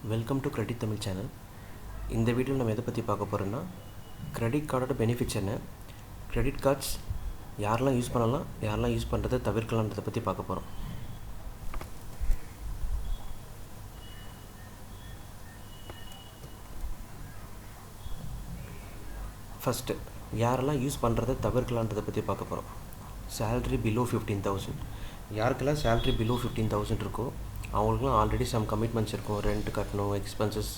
Welcome to credit Tamil channel. இந்த வீடியோவில் நம்ம எதை பற்றி பார்க்க போகிறோன்னா, கிரெடிட் கார்டோட பெனிஃபிட்ஸ் என்ன, கிரெடிட் கார்ட்ஸ் யாரெல்லாம் யூஸ் பண்ணலாம், யாரெல்லாம் யூஸ் பண்ணுறதை தவிர்க்கலான்றதை பற்றி பார்க்க போகிறோம். ஃபஸ்ட்டு யாரெல்லாம் யூஸ் பண்ணுறதை தவிர்க்கலான்றதை பற்றி பார்க்க போகிறோம். Salary below 15,000. யாருக்கெல்லாம் சேல்ரி பிலோ 15,000 இருக்கோ அவங்களுக்குலாம் ஆல்ரெடி சம் கமிட்மெண்ட்ஸ் இருக்கும். ரெண்ட் கட்டணும், expenses,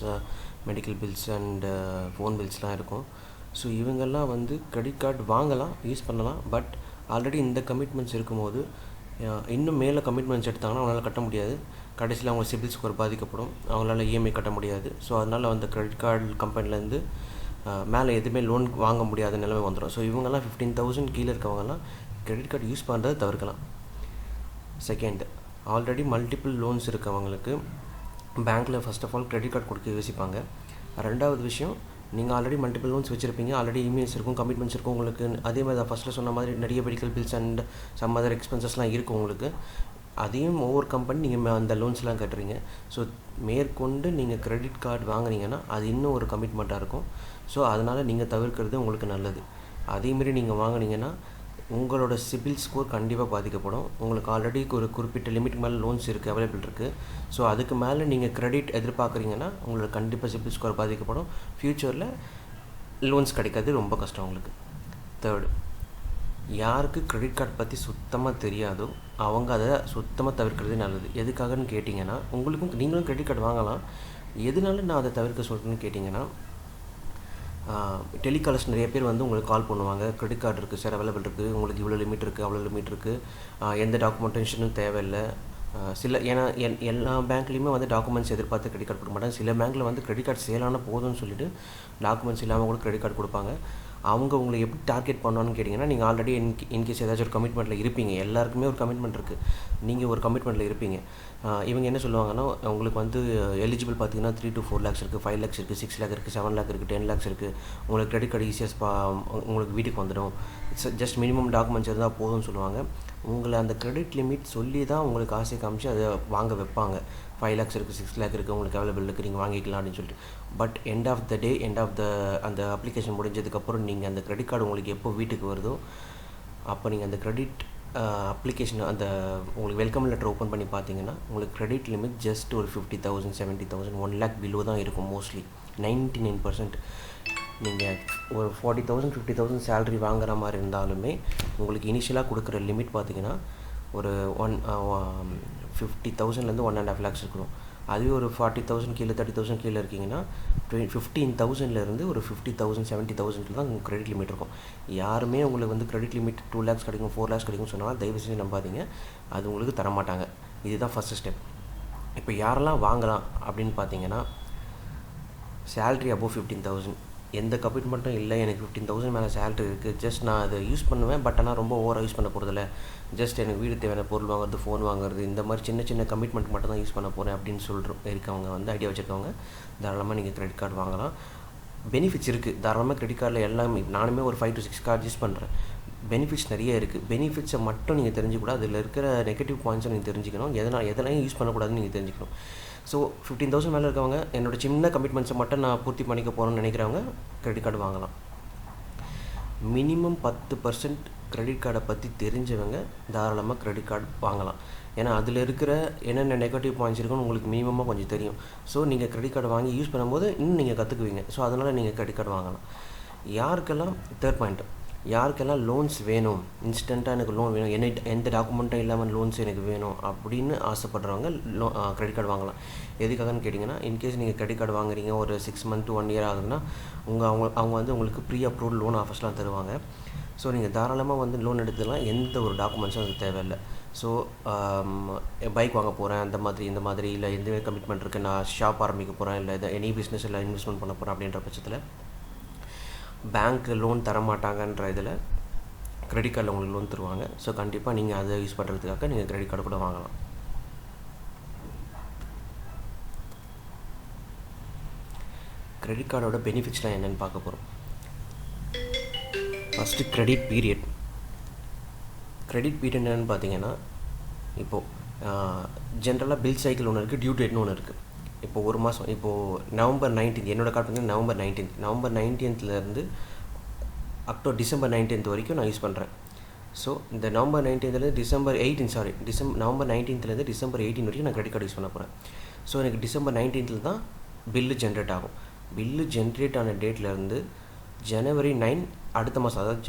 medical bills and phone பில்ஸ்லாம் இருக்கும். ஸோ இவங்கெல்லாம் கிரெடிட் கார்டு வாங்கலாம், யூஸ் பண்ணலாம். பட் ஆல்ரெடி இந்த கமிட்மெண்ட்ஸ் இருக்கும்போது இன்னும் மேலே கமிட்மெண்ட்ஸ் எடுத்தாங்கன்னா அவங்களால கட்ட முடியாது. கடைசியில் அவங்க சிபில் ஸ்கோர் பாதிக்கப்படும், அவங்களால இஎம்ஐ கட்ட முடியாது. ஸோ அதனால் கிரெடிட் கார்டு கம்பெனிலேருந்து மேலே எதுவுமே லோன் வாங்க முடியாத நிலைமை வந்துடும். ஸோ இவங்கெல்லாம் 15,000 கீழே இருக்கவங்கலாம் கிரெடிட் கார்டு யூஸ் பண்ணுறதை தவிர்க்கலாம். செகண்ட், ஆல்ரெடி மல்டிபிள் லோன்ஸ் இருக்கவங்களுக்கு பேங்க்கில் first of all credit card கொடுக்க யோசிப்பாங்க. ரெண்டாவது விஷயம், நீங்கள் ஆல்ரெடி மல்டிபிள் லோன்ஸ் வச்சுருப்பீங்க, ஆல்ரெடி இமெயில்ஸ் இருக்கும், கமிட்மெண்ட்ஸ் இருக்கும் உங்களுக்கு. அதே மாதிரி தான் ஃபஸ்ட்டில் சொன்ன மாதிரி நிறைய medical bills and some other எக்ஸ்பென்சஸ்லாம் இருக்கும் உங்களுக்கு. அதையும் ஒவ்வொரு கம்பெனி நீங்கள் அந்த லோன்ஸ்லாம் கட்டுறீங்க. ஸோ மேற்கொண்டு நீங்கள் கிரெடிட் கார்டு வாங்குனீங்கன்னா அது இன்னும் ஒரு கமிட்மெண்ட்டாக இருக்கும். ஸோ அதனால் நீங்கள் தவிர்க்கிறது உங்களுக்கு நல்லது. அதேமாரி நீங்கள் வாங்கினீங்கன்னா உங்களோட சிபில் ஸ்கோர் கண்டிப்பாக பாதிக்கப்படும். உங்களுக்கு ஆல்ரெடி ஒரு குறிப்பிட்ட லிமிட் மேலே லோன்ஸ் இருக்குது, அவைலபிள் இருக்குது. ஸோ அதுக்கு மேலே நீங்கள் கிரெடிட் எதிர்பார்க்குறீங்கன்னா உங்களுக்கு கண்டிப்பாக சிபில் ஸ்கோர் பாதிக்கப்படும். ஃப்யூச்சரில் லோன்ஸ் கிடைக்காது, ரொம்ப கஷ்டம் உங்களுக்கு. தேர்டு, யாருக்கு கிரெடிட் கார்டு பற்றி சுத்தமாக தெரியாதோ அவங்க அதை சுத்தமாக தவிர்க்கிறதே நல்லது. எதுக்காகன்னு கேட்டிங்கன்னா, நீங்களும் கிரெடிட் கார்டு வாங்கலாம். எதனால நான் அதை தவிர்க்க சொல்கிறேன்னு கேட்டிங்கன்னா, டெலிகாலர்ஸ் நிறைய பேர் உங்களுக்கு கால் பண்ணுவாங்க. கிரெடிட் கார்டு இருக்குது சார், அவைலபிள் இருக்குது, உங்களுக்கு இவ்வளோ லிமிட் இருக்குது, அவ்வளோ லிமிட் இருக்குது, எந்த டாக்குமெண்டேஷனும் தேவையில்லை. ஏன்னா எல்லா பேங்க்லேயுமே டாக்குமெண்ட்ஸ் எதிர்பார்த்து கிரெடிட் கார்டு கொடுக்க மாட்டாங்க. சில பேங்க்கில் கிரெடிட் கார்டு சேலான போதும்னு சொல்லிட்டு டாக்குமெண்ட்ஸ் இல்லாமல் கூட கிரெடிட் கார்டு கொடுப்பாங்க. அவங்க உங்களை எப்படி டார்கெட் பண்ணணும்னு கேட்டிங்கன்னா, நீங்கள் ஆல்ரெடி இன்கேஸ் ஏதாச்சும் ஒரு கமிட்மெண்ட்டில் இருப்பீங்க. எல்லாருக்குமே ஒரு கமிட்மெண்ட் இருக்குது, நீங்கள் ஒரு கமிட்மெண்ட்டில் இருப்பீங்க. இவங்க என்ன சொல்லுவாங்கன்னா, உங்களுக்கு எலிஜிபிள் பார்த்தீங்கன்னா 3 to 4 lakhs இருக்குது, 5 lakhs இருக்குது, 6 lakh இருக்குது, 7 lakh இருக்குது, 10 lakhs இருக்குது. உங்களுக்கு கிரெடிட் கார்டு ஈஸியாக உங்களுக்கு வீட்டுக்கு வந்துடும். ஜஸ்ட் மினிமம் டாக்குமெண்ட்ஸ் இருந்தால் போதும்னு சொல்லுவாங்க. உங்களை அந்த கிரெடிட் லிமிட் சொல்லி தான் உங்களுக்கு ஆசை காமிச்சு அதை வாங்க வைப்பாங்க. 5 lakhs இருக்குது, 6 lakh இருக்குது, உங்களுக்கு அவைலபிள் இருக்குது, நீங்கள் வாங்கிக்கலாம் அப்படின்னு சொல்லிட்டு. பட் எண்ட் ஆஃப் த அந்த அப்ளிகேஷன் முடிஞ்சதுக்கப்புறம் நீங்கள் அந்த கிரெடிட் கார்டு உங்களுக்கு எப்போ வீட்டுக்கு வருதோ அப்போ நீங்கள் அந்த கிரெடிட் அப்ளிகேஷன் உங்களுக்கு வெல்கம் லெட்டர் ஓப்பன் பண்ணி பார்த்தீங்கன்னா உங்களுக்கு கிரெடிட் லிமிட் ஜஸ்ட் ஒரு 50,000, 70,000, 1 lakh பிலோ தான் இருக்கும். மோஸ்ட்லி 99%. நீங்கள் ஒரு 40,000, 50,000 சேலரி வாங்குற மாதிரி இருந்தாலுமே உங்களுக்கு இனிஷியலாக கொடுக்குற லிமிட் பார்த்தீங்கன்னா ஒரு 50,000லேருந்து 1.5 lakhs இருக்கணும். அதுவே ஒரு 40,000 கீழே, 30,000 கீழே இருக்கீங்கன்னா 15,000லேருந்து ஒரு 50,000, 70,000 தான் உங்களுக்கு கிரெடிட் லிமிட் இருக்கும். யாருமே உங்களுக்கு கிரெடிட் லிமிட் 2 lakhs கிடைக்கும், 4 lakhs கிடைக்கும்னு சொன்னால் தயவு செஞ்சு நம்பாதீங்க, அது உங்களுக்கு தரமாட்டாங்க. இதுதான் ஃபஸ்ட்டு ஸ்டெப். இப்போ யாரெல்லாம் வாங்கலாம் அப்படின்னு பார்த்தீங்கன்னா, சேல்ரி அபோவ் 15,000, எந்த கமிட்மெண்ட்டும் இல்லை, எனக்கு 15,000 மேலே சேலரி இருக்குது, ஜஸ்ட் நான் அதை யூஸ் பண்ணுவேன், பட் ஆனால் ரொம்ப ஓவராக யூஸ் பண்ண போகிறதில்ல, ஜஸ்ட் எனக்கு வீடு தேவையான பொருள் வாங்குறது, ஃபோன் வாங்குறது, இந்த மாதிரி சின்ன சின்ன கமிட்மெண்ட் மட்டும் தான் யூஸ் பண்ண போகிறேன் அப்படின்னு இருக்கவங்க ஐடியா வச்சுருக்கவங்க தாராளமாக நீங்கள் கிரெடிட் கார்டு வாங்கலாம். பெனிஃபிட்ஸ் இருக்குது தாராளமாக. கிரெடிட் கார்டில் எல்லாமே, நானுமே ஒரு 5 to 6 கார்டு யூஸ் பண்ணுறேன். பெனிஃபிட்ஸ் நிறைய இருக்குது. பெனிஃபிட்ஸை மட்டும் நீங்கள் தெரிஞ்சுக்கூடாது, அதில் இருக்கிற நெகட்டிவ் பாயிண்ட்ஸை நீங்கள் தெரிஞ்சுக்கணும். எதெல்லாம் யூஸ் பண்ணக்கூடாதுன்னு நீங்கள் தெரிஞ்சுக்கணும். ஸோ 15,000 மேலே இருக்கவங்க, என்னோடய சின்ன கமிட்மெண்ட்ஸை மட்டும் நான் பூர்த்தி பண்ணிக்க போகிறேன்னு நினைக்கிறவங்க கிரெடிட் கார்டு வாங்கலாம். மினிமம் 10% கிரெடிட் கார்டை பற்றி தெரிஞ்சவங்க தாராளமாக கிரெடிட் கார்டு வாங்கலாம். ஏன்னா அதில் இருக்கிற என்னென்ன நெகட்டிவ் பாயிண்ட்ஸ் இருக்குன்னு உங்களுக்கு மினிமமாக கொஞ்சம் தெரியும். ஸோ நீங்கள் கிரெடிட் கார்டு வாங்கி யூஸ் பண்ணும்போது இன்னும் நீங்கள் கற்றுக்குவீங்க. ஸோ அதனால் நீங்கள் கிரெடிட் கார்டு வாங்கலாம். யாருக்கெல்லாம் தேர்ட் பாயிண்ட், யாருக்கெல்லாம் லோன்ஸ் வேணும், இன்ஸ்டண்ட்டாக எனக்கு லோன் வேணும், எந்த டாக்குமெண்ட்டும் இல்லாமல் லோன்ஸ் எனக்கு வேணும் அப்படின்னு ஆசைப்படுறவங்க கிரெடிட் கார்டு வாங்கலாம். எதுக்காகன்னு கேட்டிங்கன்னா, இன்கேஸ் நீங்கள் கிரெடிட் கார்டு வாங்குறீங்க, ஒரு 6 months to 1 year ஆகுதுன்னா அவங்க உங்களுக்கு ப்ரீ அப்ரூவ்ட் லோன் ஆஃபர்ஸ்லாம் தருவாங்க. ஸோ நீங்கள் தாராளமாக லோன் எடுத்துக்கலாம், எந்த ஒரு டாக்குமெண்ட்ஸும் அது தேவையில்லை. ஸோ பைக் வாங்க போகிறேன் இந்த மாதிரி இல்லை எந்த கமிட்மெண்ட் இருக்குது, நான் ஷாப் ஆரம்பிக்க போகிறேன், இல்லை எனி பிஸ்னஸ் இல்லை இன்வெஸ்ட்மெண்ட் பண்ண போகிறேன் அப்படின்ற பட்சத்தில் பேங்க் லோன் தரமாட்டாங்கன்ற இதில் கிரெடிட் கார்டில் உங்களுக்கு லோன் தருவாங்க. ஸோ கண்டிப்பாக நீங்கள் அதை யூஸ் பண்ணுறதுக்காக நீங்கள் கிரெடிட் கார்டு கூட வாங்கலாம். கிரெடிட் கார்டோட பெனிஃபிட்ஸ்லாம் என்னென்னு பார்க்க போகிறோம். First credit period. Credit period என்னென்னு பார்த்தீங்கன்னா, இப்போது ஜென்ரலாக பில் சைக்கிள் ஒன்று இருக்குது, டியூ டேட்னு ஒன்று இருக்குது. இப்போது ஒரு மாதம், இப்போது நவம்பர் 19 என்னோடய கார்டு பார்த்தீங்கன்னா நவம்பர் 19லேருந்து டிசம்பர் 19 வரைக்கும் நான் யூஸ் பண்ணுறேன். ஸோ இந்த நவம்பர் 19லேருந்து நவம்பர் 19லேருந்து டிசம்பர் 18 வரைக்கும் நான் கிரெடிட் கார்டு யூஸ் பண்ண போகிறேன். ஸோ எனக்கு டிசம்பர் 19 தான் பில்லு ஜென்ரேட் ஆகும். பில்லு ஜென்ரேட் ஆன டேட்லேருந்து ஜனவரி 9 அடுத்த மாதம், அதாவது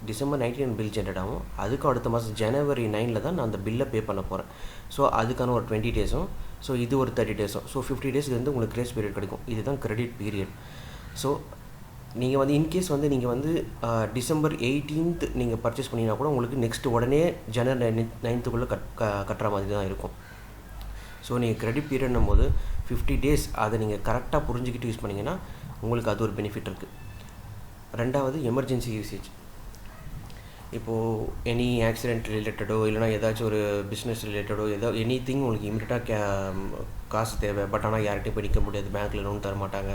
டிசம்பர் 19 பில் ஜென்ரேட் ஆகும். அதுக்கும் அடுத்த மாதம் ஜனவரி 9 தான் நான் அந்த பில்லை பே பண்ண போகிறேன். ஸோ அதுக்கான ஒரு 20 டேஸும், ஸோ இது ஒரு 30 டேஸும், ஸோ 50 டேஸ்க்கு வந்து உங்களுக்கு கிரேஸ் பீரியட் கிடைக்கும். இதுதான் கிரெடிட் பீரியட். ஸோ நீங்கள் வந்து இன்கேஸ் வந்து நீங்கள் வந்து டிசம்பர் 18 நீங்கள் பர்ச்சேஸ் பண்ணிங்கன்னா கூட உங்களுக்கு நெக்ஸ்ட் உடனே ஜனவரி 9க்குள்ளே கட்டுற மாதிரி தான் இருக்கும். ஸோ நீங்கள் கிரெடிட் பீரியட்னும் போது 50 டேஸ் அதை நீங்கள் கரெக்டாக புரிஞ்சுக்கிட்டு யூஸ் பண்ணிங்கன்னா உங்களுக்கு அது ஒரு பெனிஃபிட் இருக்குது. ரெண்டாவது, எமர்ஜென்சி யூசேஜ். இப்போது எனி ஆக்சிடென்ட் ரிலேட்டடோ இல்லைனா ஏதாச்சும் ஒரு பிஸ்னஸ் ரிலேட்டடோ எனி திங் உங்களுக்கு இமீடியட்டாக காசு தேவை, பட் ஆனால் யார்கிட்டையும் போய் நிற்க முடியாது, பேங்க்கில் லோன் தர மாட்டாங்க.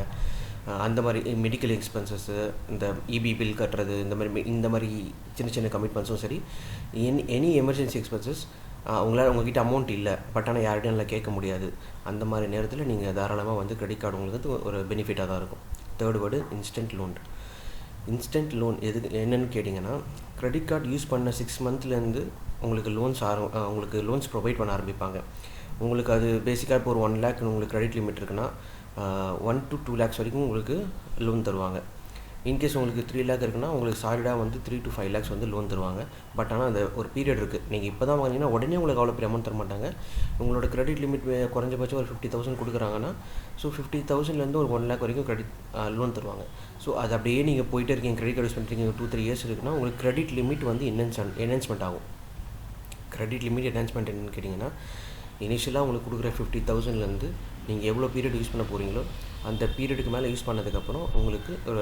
அந்த மாதிரி மெடிக்கல் எக்ஸ்பென்சஸ்ஸு, இந்த இபி பில் கட்டுறது, இந்த மாதிரி சின்ன சின்ன கமிட்மெண்ட்ஸும் சரி, எனி எமர்ஜென்சி எக்ஸ்பென்சஸ் உங்ககிட்ட அமௌண்ட் இல்லை, பட் ஆனால் யார்கிட்டையும் நல்லா கேட்க முடியாது. அந்த மாதிரி நேரத்தில் நீங்கள் தாராளமாக வந்து கிரெடிட் கார்டு உங்களுக்கு ஒரு பெனிஃபிட்டாக தான் இருக்கும். Third word instant loan. Instant loan என்னென்னு கேட்டிங்கன்னா, கிரெடிட் கார்டு யூஸ் பண்ண 6 மந்த்லேருந்து உங்களுக்கு லோன்ஸ் ப்ரொவைட் பண்ண ஆரம்பிப்பாங்க. உங்களுக்கு அது பேசிக்காக இப்போ ஒரு 1 lakh உங்களுக்கு கிரெடிட் லிமிட் இருக்குன்னா 1 to 2 lakhs வரைக்கும் உங்களுக்கு லோன் தருவாங்க. இன்கேஸ் உங்களுக்கு 3 lakh இருக்குன்னா உங்களுக்கு சாலிடாக வந்து 3 to 5 lakhs வந்து லோன் தருவாங்க. பட் ஆனால் அந்த ஒரு பீரியட் இருக்குது. நீங்கள் இப்போ தான் வாங்கினீங்கன்னா உடனே உங்களுக்கு அவ்வளோ பெரிய அமௌண்ட் தர மாட்டாங்க. உங்களோட கிரெடிட் லிமிட் குறைஞ்சபட்சம் ஒரு 50,000 கொடுக்குறாங்கன்னா, ஸோ 50,000லேருந்து ஒரு 1 lakh வரைக்கும் கிரெடிட் லோன் தருவாங்க. ஸோ அது அப்படியே நீங்கள் போயிட்டே இருக்கீங்க, கிரெடிட் கார்டு யூஸ் பண்ணுறீங்க, 2-3 years இருக்குன்னா உங்களுக்கு கிரெடிட் லிமிட் வந்து என்ஹான்ஸ்மெண்ட் ஆகும். கிரெடிட் லிமிட் என்ஹான்ஸ்மெண்ட் என்னென்னு கேட்டிங்கன்னா, இனிஷியலாக உங்களுக்கு கொடுக்குற 50,000லேருந்து நீங்கள் எவ்வளோ பீரியட் யூஸ் பண்ண போகிறீங்களோ அந்த பீரியடுக்கு மேலே யூஸ் பண்ணதுக்கப்புறம் உங்களுக்கு ஒரு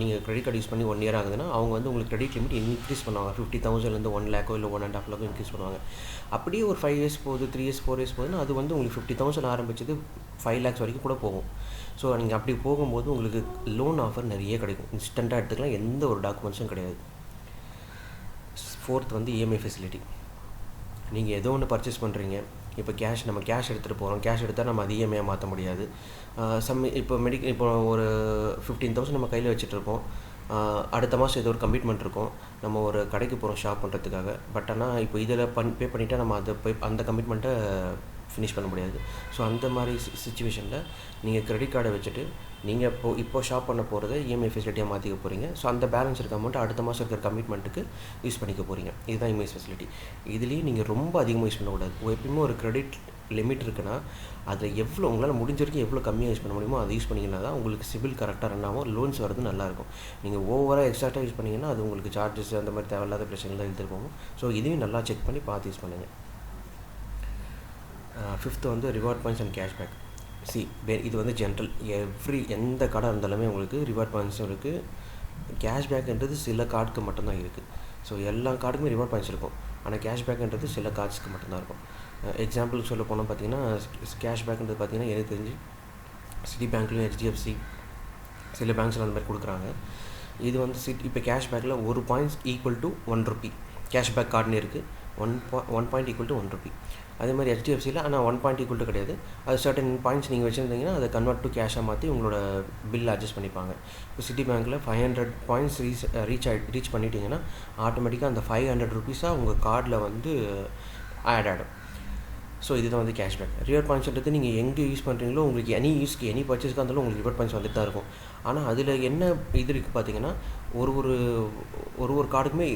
நீங்கள் கிரெடிட் கார்டு யூஸ் பண்ணி 1 year ஆகுதுன்னா அவங்க வந்து உங்களுக்கு கிரெடிட் லிமிட் இன்க்ரீஸ் பண்ணுவாங்க. 50,000லேருந்து 1 lakh இல்லை 1.5 lakh இன்க்ரீஸ் பண்ணுவாங்க. அப்படியே ஒரு 5 years போகுது, 3 years 4 years போகுதுன்னா அது வந்து உங்களுக்கு 50,000 ஆரம்பிச்சது 5 lakhs வரைக்கும் கூட போகும். ஸோ நீங்கள் அப்படி போகும்போது உங்களுக்கு லோன் ஆஃபர் நிறைய கிடைக்கும். இன்ஸ்டண்ட்டாக எடுத்துக்கலாம், எந்த ஒரு டாக்குமெண்ட்ஸும் கிடையாது. ஃபோர்த் வந்து இஎம்ஐ ஃபெசிலிட்டி. நீங்கள் ஏதோ ஒன்று பர்ச்சேஸ் பண்ணுறீங்க, இப்போ நம்ம கேஷ் எடுத்துகிட்டு போகிறோம், கேஷ் எடுத்தால் நம்ம அது இஎம்ஐயாக மாற்ற முடியாது. இப்போ ஒரு 15,000 நம்ம கையில் வச்சுட்ருப்போம். அடுத்த மாதம் ஏதோ ஒரு கமிட்மெண்ட் இருக்கும், நம்ம ஒரு கடைக்கு போகிறோம் ஷாப் பண்ணுறதுக்காக. பட் ஆனால் இப்போ இதில் பே பண்ணிவிட்டால் நம்ம அந்த கமிட்மெண்ட்டை ஃபினிஷ் பண்ண முடியாது. ஸோ அந்த மாதிரி சிச்சுவேஷனில் நீங்கள் கிரெடிட் கார்டை வச்சுட்டு நீங்கள் இப்போ ஷாப் பண்ண போகிறத இஎம்ஐ ஃபெசிலிட்டியாக மாற்றிக்க போகிறீங்க. ஸோ அந்த பேலன்ஸ் இருக்க அமௌண்ட்டு அடுத்த மாதம் இருக்கிற கமிட்மெண்ட்டுக்கு யூஸ் பண்ணிக்க போகிறீங்க. இதுதான் இஎம்ஐ ஃபெசிலிட்டி. இதுலேயும் நீங்கள் ரொம்ப அதிகமாக யூஸ் பண்ணக்கூடாது. எப்பயுமே ஒரு கிரெடிட் லிமிட் இருக்குன்னா அதில் எவ்வளோ உங்களால் முடிஞ்ச வரைக்கும் எவ்வளோ கம்மியாக யூஸ் பண்ண முடியுமோ அதை யூஸ் பண்ணிங்கன்னா தான் உங்களுக்கு சிபில் கரெக்டாக ரன் ஆகும், லோன்ஸ் வரது நல்லாயிருக்கும். நீங்கள் ஓவராக எக்ஸ்ட்ராக்டாக யூஸ் பண்ணிங்கன்னா அது உங்களுக்கு சார்ஜஸ் அந்த மாதிரி தேவையில்லாத பிரச்சனைகள் எடுத்துகிட்டு போகும். ஸோ இதையும் நல்லா செக் பண்ணி பார்த்து யூஸ் பண்ணுங்கள். ஃபிஃப்த்து வந்து ரிவார்ட் பாயிண்ட்ஸ் அண்ட் கேஷ்பேக். இது வந்து ஜென்ரல் எந்த கார்டாக இருந்தாலுமே உங்களுக்கு ரிவார்ட் பாயிண்ட்ஸும் இருக்குது, கேஷ்பேக்ன்றது சில கார்டுக்கு மட்டும்தான் இருக்குது. ஸோ எல்லா கார்டுக்குமே ரிவார்ட் பாயிண்ட்ஸ் இருக்கும், ஆனால் கேஷ்பேக்ன்றது சில கார்ட்ஸ்க்கு மட்டும்தான் இருக்கும். எக்ஸாம்பிளுக்கு சொல்ல போனால் பார்த்தீங்கன்னா கேஷ்பேக்ன்றது பார்த்தீங்கன்னா எனக்கு தெரிஞ்சு சிட்டி பேங்க்லையும் ஹெச்டிஎஃப்சி சில பேங்க்ஸில் அந்த மாதிரி கொடுக்குறாங்க. இது வந்து இப்போ கேஷ்பேக்கில் 1 points equal to 1 rupee cashback கார்டுன்னு இருக்குது. 1 பாயிண்ட் ஈக்குவல் டு 1 rupee. அதே மாதிரி ஹெச்டிஎஃப்சியில் ஆனால் 1 பாயிண்ட் ஈக்குவல் டு கிடையாது. அது சர்டன் பாயிண்ட்ஸ் நீங்கள் வச்சுருந்தீங்கன்னா அதை கன்வெர்ட் டு கேஷாக மாற்றி உங்களோட பில் அட்ஜஸ்ட் பண்ணிப்பாங்க. இப்போ சிட்டி பேங்க்கில் 500 பாயிண்ட்ஸ் ரீச் பண்ணிட்டீங்கன்னா ஆட்டோமேட்டிக்காக அந்த 500 rupees உங்கள் கார்டில் வந்து ஆட் ஆகிடும். ஸோ இதுதான் வந்து கேஷ்பேக். ரிவார்ட் பாயிண்ட்ஸ்ன்றது நீங்கள் எங்கே யூஸ் பண்ணுறீங்களோ உங்களுக்கு எனி பர்ச்சேஸ்க்காக இருந்தாலும் உங்களுக்கு ரிவார்ட் பாயிண்ட்ஸ் வந்துட்டு தான் இருக்கும். ஆனால் அதில் என்ன இது இருக்குது பார்த்தீங்கன்னா ஒரு கார்டுக்குமே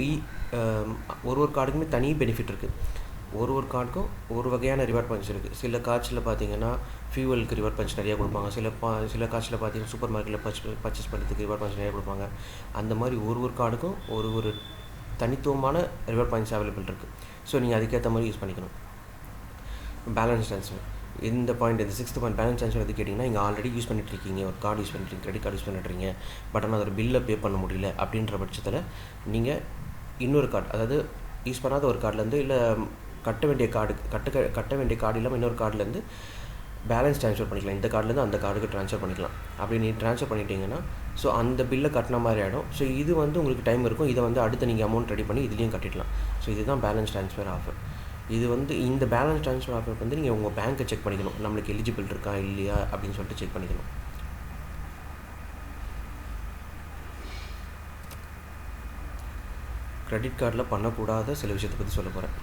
ஒரு கார்டுக்குமே தனி பெனிஃபிட் இருக்குது. ஒரு கார்டுக்கும் ஒரு வகையான ரிவார்ட் பாயிண்ட்ஸ் இருக்குது. சில கார்ட்ஸில் பார்த்தீங்கன்னா ஃபியூவலுக்கு ரிவார்ட் பாயிண்ட்ஸ் நிறையா கொடுப்பாங்க. சில கார்ட்ஸில் பார்த்தீங்கன்னா சூப்பர் மார்க்கெட்டில் பர்ச்சேஸ் பண்ணுறதுக்கு ரிவார்ட் பாயிண்ட்ஸ் நிறையா கொடுப்பாங்க. அந்த மாதிரி ஒரு கார்டுக்கும் ஒரு தனித்துவமான ரிவார்ட் பாயிண்ட்ஸ் அவைலபிள் இருக்குது. ஸோ நீங்கள் அதுக்கேற்ற மாதிரி யூஸ் பண்ணிக்கணும். Balance transfer. இந்த 6th பாயிண்ட் பேலன்ஸ் ட்ரான்ஸ்ஃபர் எது கேட்டிங்கன்னா, நீங்கள் ஆல்ரெடி யூஸ் பண்ணிட்டுருக்கீங்க, ஒரு கார்டு யூஸ் பண்ணிட்டுருக்கீங்க, கிரெடிட் கார்டு யூஸ் பண்ணிட்டுருக்கீங்க, பட் ஆனால் அதோட பில்லை பே பண்ண முடியல அப்படின்ற பட்சத்தில் நீங்கள் இன்னொரு கார்டு, அதாவது யூஸ் பண்ணாத ஒரு கார்டுலேருந்து இல்லை கட்ட வேண்டிய கார்டு இல்லாமல் இன்னொரு கார்டுலேருந்து பேலன்ஸ் ட்ரான்ஸ்ஃபர் பண்ணிக்கலாம். இந்த கார்டுலேருந்து அந்த கார்டுக்கு ட்ரான்ஸ்ஃபர் பண்ணிக்கலாம். அப்படி நீங்கள் ட்ரான்ஸ்ஃபர் பண்ணிட்டீங்கன்னா ஸோ அந்த பில்லை கட்டின மாதிரி ஆகிடும். ஸோ இது வந்து உங்களுக்கு டைம் இருக்கும், இதை வந்து அடுத்து நீங்கள் அமௌண்ட் ரெடி பண்ணி இதுலேயும் கட்டிடலாம். ஸோ இதுதான் பேலன்ஸ் ட்ரான்ஸ்ஃபர் ஆஃபர். இது வந்து இந்த பேலன்ஸ் ட்ரான்ஸ்ஃபர் ஆஃபர் வந்து நீங்கள் உங்கள் பேங்க்கை செக் பண்ணிக்கணும், நம்மளுக்கு எலிஜிபிள் இருக்கா இல்லையா அப்படின்னு சொல்லிட்டு செக் பண்ணிக்கணும். கிரெடிட் கார்டில் பண்ணக்கூடாத சில விஷயத்தை பற்றி சொல்ல போகிறேன்.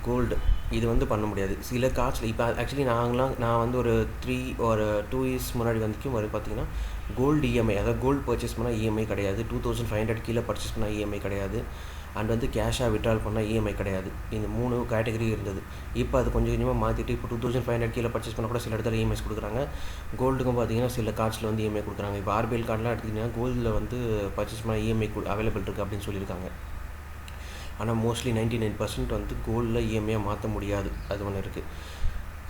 கோல்டு இது வந்து பண்ண முடியாது சில கார்ட்ஸில். இப்போ ஆக்சுவலி நான் வந்து ஒரு 2 இயர்ஸ் முன்னாடி வரைக்கும் பார்த்திங்கன்னா கோல்டு இஎம்ஐ, அதாவது கோல்டு பர்ச்சேஸ் பண்ணால் இஎம்ஐ கிடையாது, 2500 கீழே பர்ச்சேஸ் பண்ணால் இஎம்ஐ கிடையாது, அண்ட் வந்து கேஷாக விட்ரால் பண்ணால் இஎம்ஐ கிடையாது. இந்த 3 கேட்டகரி இருந்தது. இப்போ அது கொஞ்சம் கொஞ்சமாக மாற்றிட்டு இப்போ 2500 கீழே பர்ச்சேஸ் பண்ணால் கூட சில இடத்துல இஎம்ஐஸ் கொடுக்குறாங்க. கோல்டுக்கும் பார்த்தீங்கன்னா சில கார்ட்ஸில் வந்து இஎம்ஐ கொடுக்குறாங்க. இப்போ ஆர்பிஎல் கார்டெலாம் எடுத்திங்கன்னா கோல்டில் வந்து பர்ச்சேஸ் பண்ணால் இஎம்ஐ அவைலபிள் இருக்குது அப்படின்னு சொல்லியிருக்காங்க. ஆனால் மோஸ்ட்லி 99% வந்து கோல்டில் இஎம்ஐயாக மாற்ற முடியாது, அது ஒன்று இருக்குது.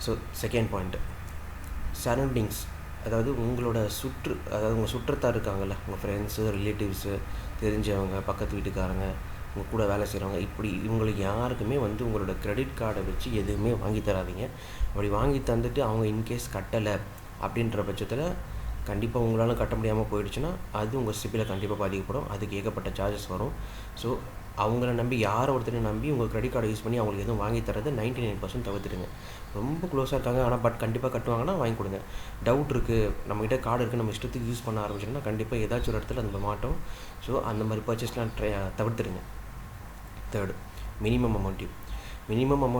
ஸோ செகண்ட் பாயிண்ட்டு, சரௌண்டிங்ஸ், அதாவது உங்களோட அதாவது உங்கள் சுற்றத்தார் இருக்காங்கள்ல, உங்கள் ஃப்ரெண்ட்ஸு, ரிலேட்டிவ்ஸு, தெரிஞ்சவங்க, பக்கத்து வீட்டுக்காரங்க, உங்கள் கூட வேலை செய்கிறவங்க, இப்படி இவங்களுக்கு யாருக்குமே வந்து உங்களோட கிரெடிட் கார்டை வச்சு எதுவுமே வாங்கி தராதீங்க. அப்படி வாங்கி தந்துட்டு அவங்க இன்கேஸ் கட்டலை அப்படின்ற பட்சத்தில் கண்டிப்பாக உங்களால் கட்ட முடியாமல் போயிடுச்சுன்னா அது உங்கள் சிபிலை கண்டிப்பாக பாதிக்கப்படும். அதுக்கு ஏகப்பட்ட சார்ஜஸ் வரும். ஸோ அவங்கள நம்பி யாரை ஒருத்தரை நம்பி உங்கள் கிரெடிட் கார்டை யூஸ் பண்ணி அவங்களுக்கு எதுவும் வாங்கி தரது 99% தவிர்த்துடுங்க. ரொம்ப க்ளோஸாக இருக்காங்க ஆனால் பட் கண்டிப்பாக கட்டுவாங்கன்னா வாங்கி கொடுங்க. டவுட் இருக்குது, நம்மகிட்ட கார்டு இருக்குது, நம்ம இஷ்டத்துக்கு யூஸ் பண்ண ஆரம்பிச்சோம்னா கண்டிப்பாக ஏதாச்சும் ஒரு இடத்துல நம்ம மாட்டோம். ஸோ அந்த மாதிரி பர்ச்சேஸ்லாம் தவிர்த்துடுங்க. தேர்டு, மினிமம் அமௌண்ட்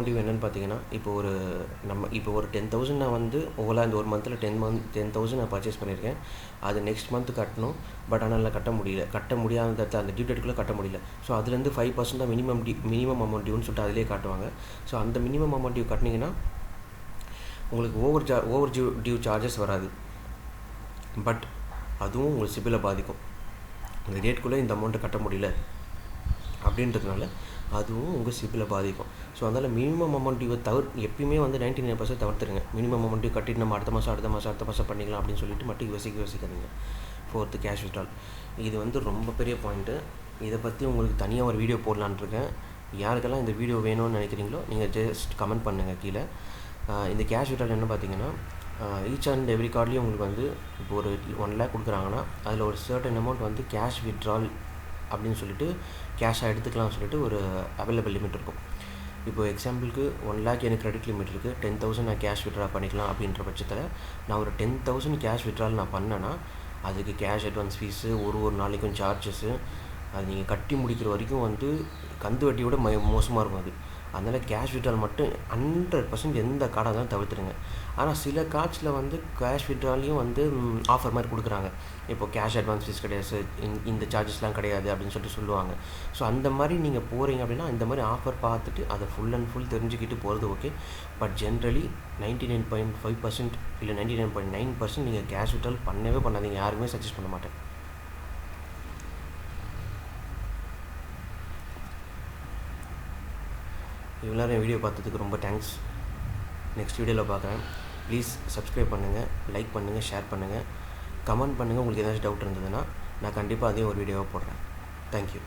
டியூ என்னென்னு பார்த்தீங்கன்னா, இப்போ ஒரு 10,000 நான் வந்து ஓலா இந்த ஒரு மந்தில் 10,000 நான் பர்ச்சேஸ் பண்ணியிருக்கேன். அது நெக்ஸ்ட் மந்த் கட்டணும். பட் ஆனால் நான் கட்ட முடியாத அந்த டியூ டேட்டுக்குள்ளே கட்ட முடியல. ஸோ அதுலேருந்து 5% தான் மினிமம் அமௌண்ட் டியூன்னு சொல்லிட்டு அதிலே காட்டுவாங்க. ஸோ அந்த மினிமம் அமௌண்ட் டியூ கட்டினீங்கன்னா உங்களுக்கு ஓவர் டியூ சார்ஜஸ் வராது. பட் அதுவும் உங்களுக்கு சிபிலை பாதிக்கும். இந்த டேட்டுக்குள்ளே இந்த அமௌண்ட்டை கட்ட முடியல அப்படின்றதுனால அதுவும் உங்கள் சிபிலை பாதிக்கும். ஸோ அதனால் மினிமம் அமௌண்ட் டியூவை எப்பயுமே வந்து 99% தவிர்த்துருங்க. மினிமம் அமௌண்ட் டியூ கட்டிட்டு நம்ம அடுத்த மாதம் பண்ணிக்கலாம் அப்படின்னு சொல்லிட்டு மட்டும் யோசிக்காதீங்க. Fourth, cash withdrawal. இது வந்து ரொம்ப பெரிய பாயிண்ட்டு. இதை பற்றி உங்களுக்கு தனியாக ஒரு வீடியோ போடலான்னு இருக்கேன். யாருக்கெல்லாம் இந்த வீடியோ வேணும்னு நினைக்கிறீங்களோ நீங்கள் ஜஸ்ட் கமெண்ட் பண்ணுங்கள் கீழே. இந்த கேஷ் விட்ரால் என்ன பார்த்தீங்கன்னா, ஈச் அண்ட் எவ்ரி கார்ட்லேயும் உங்களுக்கு வந்து இப்போ ஒரு 1 lakh கொடுக்குறாங்கன்னா அதில் ஒரு சர்டன் அமௌண்ட் வந்து கேஷ் விட்ரால் அப்படின்னு சொல்லிட்டு கேஷாக எடுத்துக்கலாம்னு சொல்லிட்டு ஒரு அவைலபிள் லிமிட் இருக்கும். இப்போ எக்ஸாம்பிளுக்கு 1 lakh எனக்கு கிரெடிட் லிமிட் இருக்குது, 10,000 நான் கேஷ் விட்ரா பண்ணிக்கலாம் அப்படின்ற பட்சத்தில் நான் ஒரு 10,000 கேஷ் விட்ரால் நான் பண்ணேன்னா அதுக்கு கேஷ் அட்வான்ஸ் ஃபீஸு, ஒரு நாளைக்கும் சார்ஜஸ்ஸு, அது நீங்கள் கட்டி முடிக்கிற வரைக்கும் வந்து கந்து வட்டியோட மோசமாக இருக்கும் அது. அதனால் கேஷ் விட்ரால் மட்டும் 100% எந்த கார்டாக இருந்தாலும் தவிர்த்துடுங்க. ஆனால் சில கார்ட்ஸில் வந்து கேஷ் விட்ராலையும் வந்து ஆஃபர் மாதிரி கொடுக்குறாங்க. இப்போ கேஷ் அட்வான்ஸ் ஃபீஸ் கிடையாது, இந்த சார்ஜஸ்லாம் கிடையாது அப்படின்னு சொல்லிட்டு சொல்லுவாங்க. ஸோ அந்த மாதிரி நீங்கள் போகிறீங்க அப்படின்னா இந்த மாதிரி ஆஃபர் பார்த்துட்டு அதை ஃபுல் அண்ட் ஃபுல் தெரிஞ்சுக்கிட்டு போகிறது ஓகே. பட் ஜென்ரலி 99.5% இல்லை 99.9% நீங்கள் கேஷ் விட்ரால் பண்ணவே பண்ணாதீங்க. யாருக்குமே சஜஸ்ட் பண்ண மாட்டேன். இவ்வளோ நேரம் வீடியோ பார்த்ததுக்கு ரொம்ப தேங்க்ஸ். நெக்ஸ்ட் வீடியோவில் பார்க்குறேன். ப்ளீஸ் சப்ஸ்கிரைப் பண்ணுங்கள், லைக் பண்ணுங்கள், ஷேர் பண்ணுங்கள், கமெண்ட் பண்ணுங்கள். உங்களுக்கு ஏதாச்சும் டவுட் இருந்ததுன்னா நான் கண்டிப்பாக அதே ஒரு வீடியோவாக போடுறேன். தேங்க்யூ.